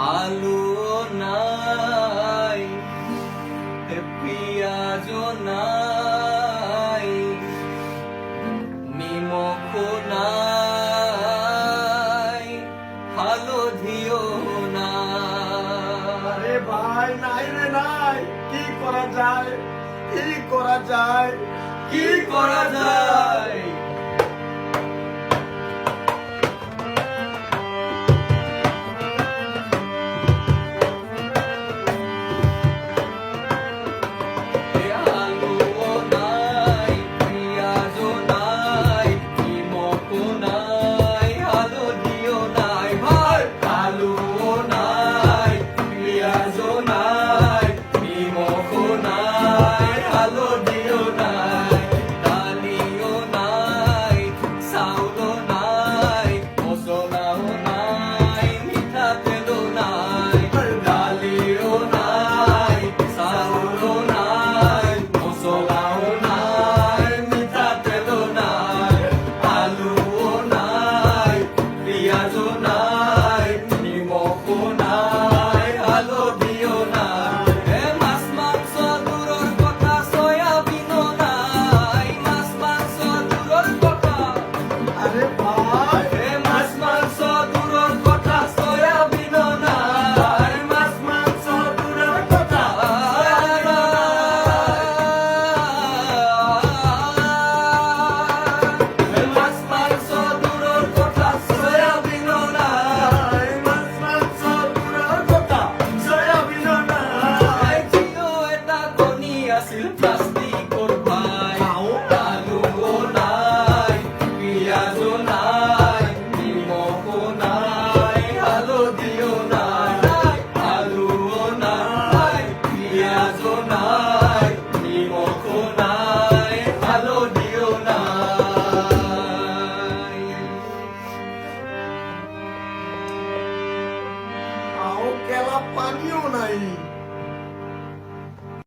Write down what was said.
আলু নাই, পিঁয়াজ নাই, নিমখ নাই, হালধিও নাই। আরে ভাই নাই রে নাই, কি করা যায়, কি করা যায়, কি করা যায়? প্লাস্টিকর ভাই, আলুও নাই, পিঁয়াজও নাই, নিমখও নাই, হালধিও নাই, আলুও নাই, পিঁয়াজও নাই, নিমখও নাই, হালধিও নাই। আও কেলা পানিও নাই।